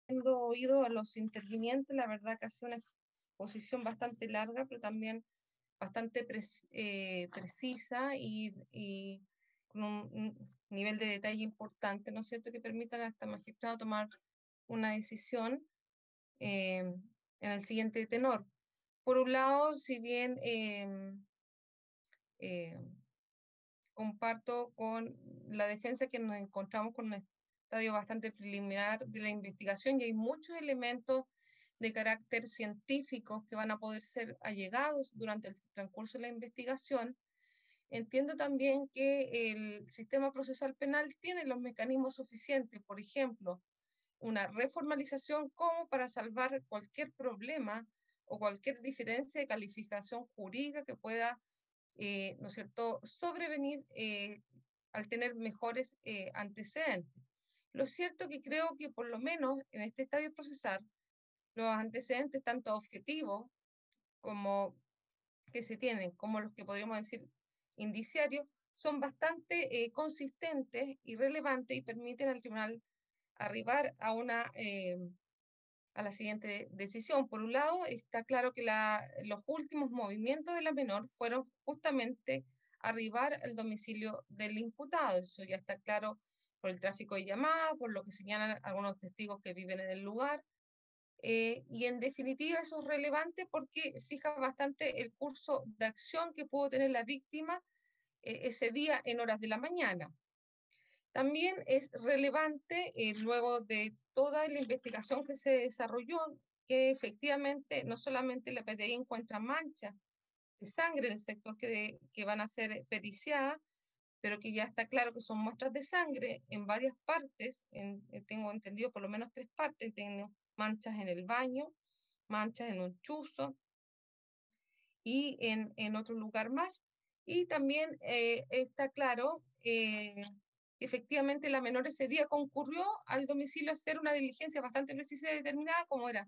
Habiendo oído a los intervinientes, la verdad que ha sido una exposición bastante larga, pero también bastante precisa y con un nivel de detalle importante, ¿no es cierto?, que permitan a este magistrado tomar una decisión eh, en el siguiente tenor. Por un lado, si bien eh, comparto con la defensa que nos encontramos con un estadio bastante preliminar de la investigación y hay muchos elementos de carácter científico que van a poder ser allegados durante el transcurso de la investigación. Entiendo también que el sistema procesal penal tiene los mecanismos suficientes, por ejemplo, una reformalización como para salvar cualquier problema o cualquier diferencia de calificación jurídica que pueda, ¿no es cierto?, sobrevenir al tener mejores antecedentes. Lo cierto que creo que por lo menos en este estadio procesal, los antecedentes tanto objetivos como que se tienen, como los que podríamos decir indiciarios, son bastante consistentes y relevantes y permiten al tribunal arribar a la siguiente decisión. Por un lado, está claro que los últimos movimientos de la menor fueron justamente arribar al domicilio del imputado. Eso ya está claro por el tráfico de llamadas, por lo que señalan algunos testigos que viven en el lugar. Y en definitiva eso es relevante porque fija bastante el curso de acción que pudo tener la víctima ese día en horas de la mañana. También es relevante, luego de toda la investigación que se desarrolló, que efectivamente no solamente la PDI encuentra manchas de sangre en el sector que van a ser periciadas, pero que ya está claro que son muestras de sangre en varias partes, tengo entendido por lo menos 3 partes, tengo manchas en el baño, manchas en un chuzo y en otro lugar más. Y también está claro efectivamente la menor ese día concurrió al domicilio a hacer una diligencia bastante precisa y determinada, como era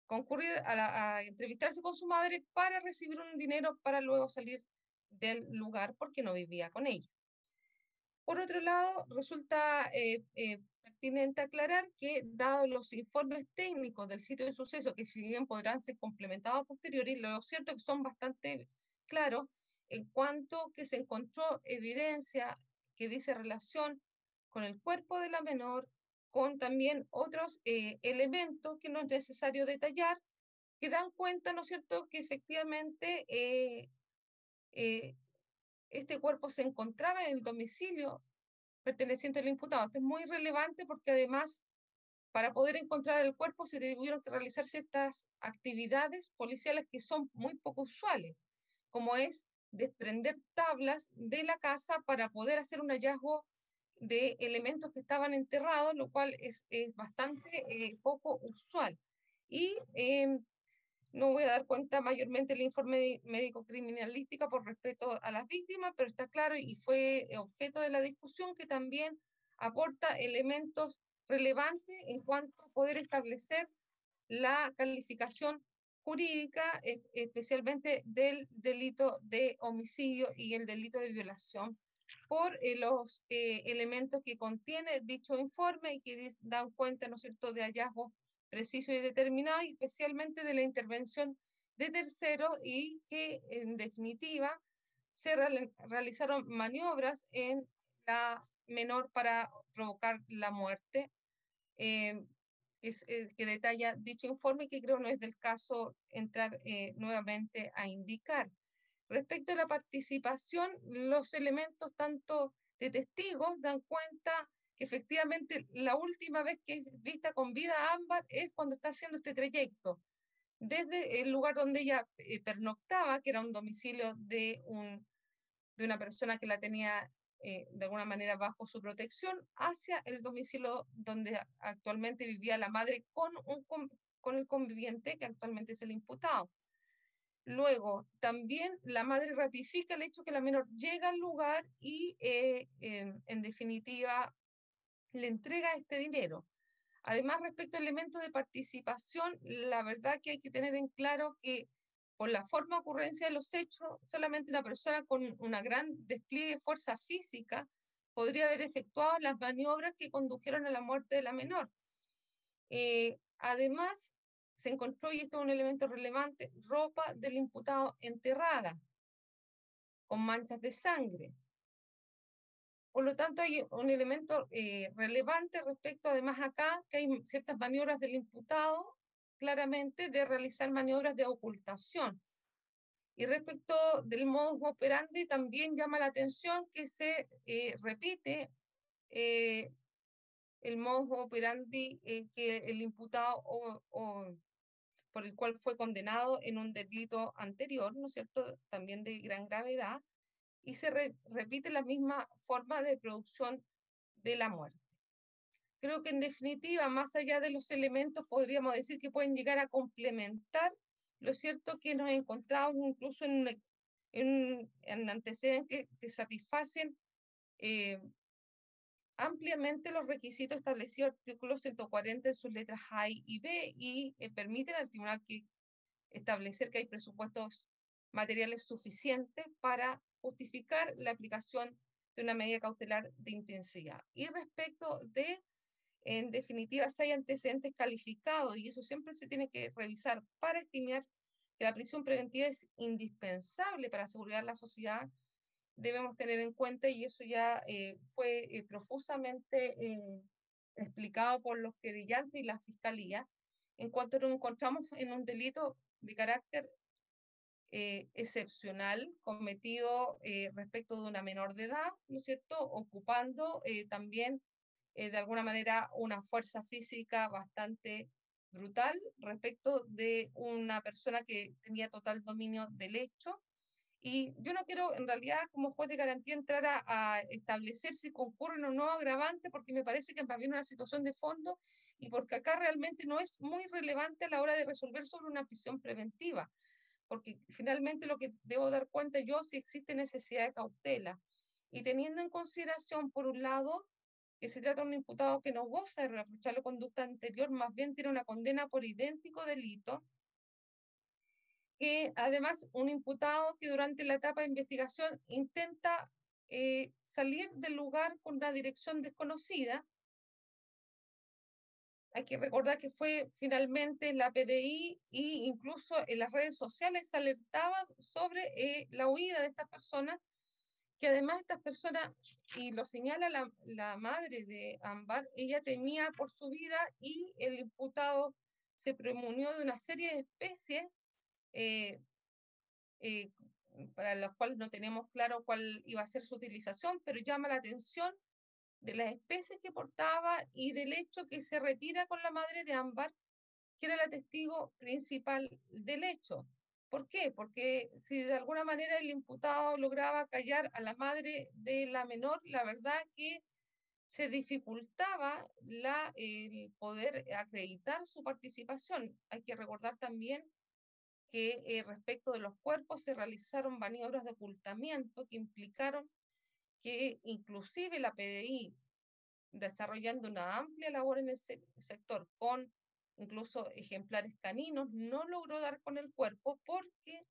concurrir a entrevistarse con su madre para recibir un dinero para luego salir del lugar porque no vivía con ella. Por otro lado, resulta pertinente aclarar que, dado los informes técnicos del sitio de suceso, que si bien podrán ser complementados a posteriori, lo cierto es que son bastante claros en cuanto que se encontró evidencia que dice relación con el cuerpo de la menor, con también otros elementos que no es necesario detallar, que dan cuenta, ¿no es cierto?, que efectivamente eh, este cuerpo se encontraba en el domicilio perteneciente al imputado. Esto es muy relevante porque además, para poder encontrar el cuerpo, se tuvieron que realizar ciertas actividades policiales que son muy poco usuales, como es desprender tablas de la casa para poder hacer un hallazgo de elementos que estaban enterrados, lo cual es bastante poco usual. Y no voy a dar cuenta mayormente del informe médico criminalística por respeto a las víctimas, pero está claro y fue objeto de la discusión que también aporta elementos relevantes en cuanto a poder establecer la calificación jurídica, especialmente del delito de homicidio y el delito de violación, por los elementos que contiene dicho informe y que dan cuenta, ¿no es cierto?, de hallazgos precisos y determinados, y especialmente de la intervención de terceros y que, en definitiva, se realizaron maniobras en la menor para provocar la muerte. Eh, es que detalla dicho informe, que creo no es del caso entrar nuevamente a indicar. Respecto a la participación, los elementos tanto de testigos dan cuenta que efectivamente la última vez que es vista con vida a Ámbar es cuando está haciendo este trayecto, desde el lugar donde ella pernoctaba, que era un domicilio de una persona que la tenía de alguna manera bajo su protección, hacia el domicilio donde actualmente vivía la madre con el conviviente, que actualmente es el imputado. Luego, también la madre ratifica el hecho que la menor llega al lugar y, en definitiva, le entrega este dinero. Además, respecto a elementos de participación, la verdad que hay que tener en claro que por la forma de ocurrencia de los hechos, solamente una persona con una gran despliegue de fuerza física podría haber efectuado las maniobras que condujeron a la muerte de la menor. Además, se encontró, y esto es un elemento relevante, ropa del imputado enterrada, con manchas de sangre. Por lo tanto, hay un elemento relevante respecto, además acá, que hay ciertas maniobras del imputado, claramente, de realizar maniobras de ocultación. Y respecto del modus operandi, también llama la atención que se repite el modus operandi que el imputado o por el cual fue condenado en un delito anterior, ¿no es cierto?, también de gran gravedad, y se repite la misma forma de producción de la muerte. Creo que en definitiva, más allá de los elementos, podríamos decir que pueden llegar a complementar, lo cierto que nos encontramos incluso en antecedentes que satisfacen ampliamente los requisitos establecidos en el artículo 140 en sus letras A y B y permiten al tribunal establecer que hay presupuestos materiales suficientes para justificar la aplicación de una medida cautelar de intensidad. Y respecto de, en definitiva, si hay antecedentes calificados, y eso siempre se tiene que revisar para estimar que la prisión preventiva es indispensable para asegurar la sociedad, debemos tener en cuenta, y eso ya fue profusamente explicado por los querellantes y la fiscalía, en cuanto nos encontramos en un delito de carácter excepcional cometido respecto de una menor de edad, ¿no es cierto?, ocupando también de alguna manera una fuerza física bastante brutal respecto de una persona que tenía total dominio del hecho. Y yo no quiero, en realidad, como juez de garantía, entrar a establecer si concurren o no agravantes, porque me parece que también una situación de fondo y porque acá realmente no es muy relevante a la hora de resolver sobre una prisión preventiva, porque finalmente lo que debo dar cuenta yo si existe necesidad de cautela. Y teniendo en consideración, por un lado, que se trata de un imputado que no goza de reprochable conducta anterior, más bien tiene una condena por idéntico delito, que además un imputado que durante la etapa de investigación intenta salir del lugar con una dirección desconocida. Hay que recordar que fue finalmente la PDI e incluso en las redes sociales se alertaba sobre la huida de estas personas, que además estas personas, y lo señala la madre de Ámbar, ella temía por su vida y el imputado se premunió de una serie de especies eh, eh, para las cuales no tenemos claro cuál iba a ser su utilización, pero llama la atención de las especies que portaba y del hecho que se retira con la madre de Ámbar, que era la testigo principal del hecho. ¿Por qué? Porque si de alguna manera el imputado lograba callar a la madre de la menor, la verdad que se dificultaba el poder acreditar su participación. Hay que recordar también que respecto de los cuerpos se realizaron maniobras de ocultamiento que implicaron que inclusive la PDI, desarrollando una amplia labor en el sector con incluso ejemplares caninos, no logró dar con el cuerpo porque,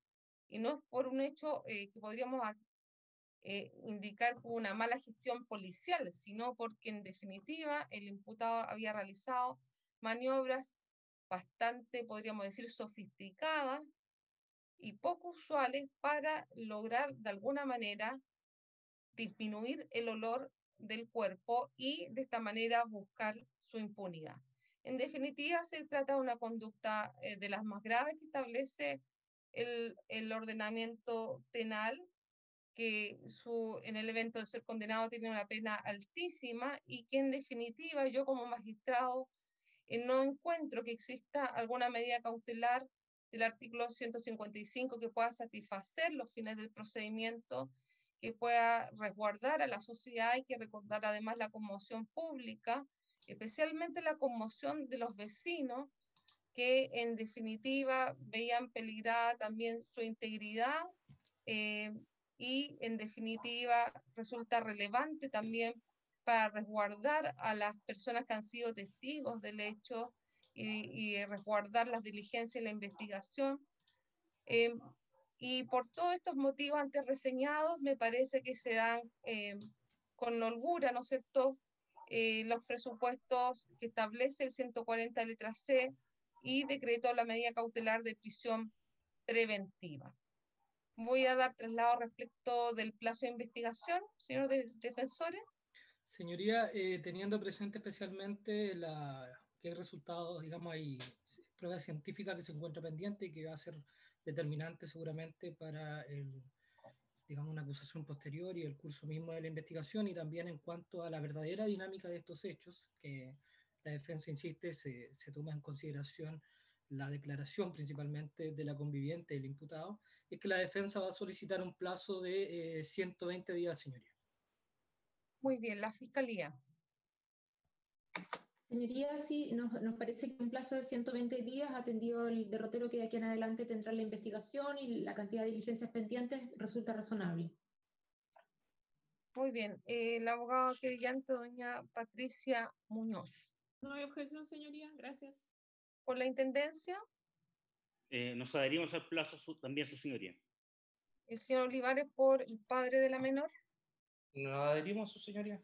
y no es por un hecho que podríamos indicar una mala gestión policial, sino porque en definitiva el imputado había realizado maniobras bastante, podríamos decir, sofisticadas y poco usuales para lograr de alguna manera disminuir el olor del cuerpo y de esta manera buscar su impunidad. En definitiva, se trata de una conducta de las más graves que establece el ordenamiento penal, que en el evento de ser condenado tiene una pena altísima y que en definitiva yo como magistrado no encuentro que exista alguna medida cautelar del artículo 155 que pueda satisfacer los fines del procedimiento, que pueda resguardar a la sociedad y que recordar además la conmoción pública, especialmente la conmoción de los vecinos que en definitiva veían peligrada también su integridad eh, y en definitiva resulta relevante también para resguardar a las personas que han sido testigos del hecho y resguardar las diligencias y la investigación. Eh, y por todos estos motivos antes reseñados, me parece que se dan con holgura, ¿no es cierto?, los presupuestos que establece el 140 letra C y decretó la medida cautelar de prisión preventiva. Voy a dar traslado respecto del plazo de investigación, señor defensores. Señoría, teniendo presente especialmente que hay resultados, digamos, hay pruebas científicas que se encuentran pendientes y que va a ser determinante seguramente para digamos, una acusación posterior y el curso mismo de la investigación, y también en cuanto a la verdadera dinámica de estos hechos, que la defensa insiste, se toma en consideración la declaración principalmente de la conviviente del imputado, es que la defensa va a solicitar un plazo de 120 días, señoría. Muy bien, la fiscalía. Señoría, sí, nos parece que un plazo de 120 días, atendido el derrotero que de aquí en adelante tendrá la investigación y la cantidad de diligencias pendientes, resulta razonable. Muy bien, la abogada querellante, doña Patricia Muñoz. No hay objeción, señoría. Gracias. Por la intendencia, Nos adherimos al plazo también, su señoría. el señor Olivares por el padre de la menor. Nos adherimos, su señoría.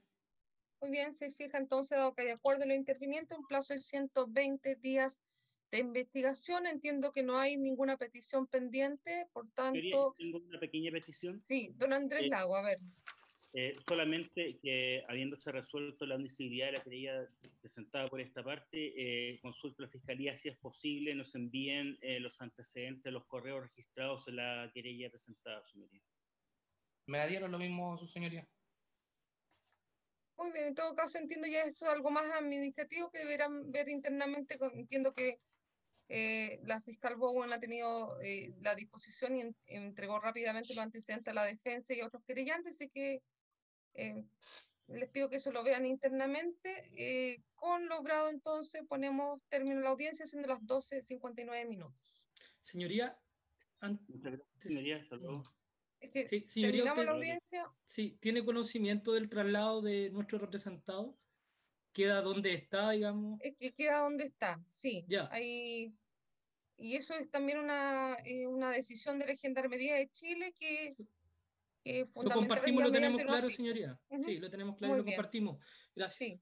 Muy bien, se fija entonces, dado que hay acuerdo en lo interviniente, un plazo de 120 días de investigación. Entiendo que no hay ninguna petición pendiente, por Señoría, tanto... tengo una pequeña petición. Sí, don Andrés Lago, a ver. Solamente que, habiéndose resuelto la admisibilidad de la querella presentada por esta parte, consulto a la Fiscalía si es posible nos envíen los antecedentes, los correos registrados en la querella presentada, señoría. Me adhiero lo mismo, su señoría. Muy bien, en todo caso entiendo ya eso es algo más administrativo que deberán ver internamente. Entiendo que la fiscal Bowen ha tenido la disposición y entregó rápidamente los antecedentes a la defensa y a otros querellantes, así que les pido que eso lo vean internamente. Con lo obrado, entonces, ponemos término a la audiencia siendo las 12:59 minutos. Señoría, Muchas gracias, señoría. Hasta luego. Es que sí, señoría, terminamos usted, la audiencia. sí, ¿tiene conocimiento del traslado de nuestro representado? ¿Queda donde está, digamos? Es que queda donde está, sí. Ya. Ahí, y eso es también una decisión de la Gendarmería de Chile que Lo compartimos, fundamentaría lo tenemos mediante un claro, oficio. señoría. Sí, lo tenemos claro y Muy lo bien, compartimos. Gracias. sí.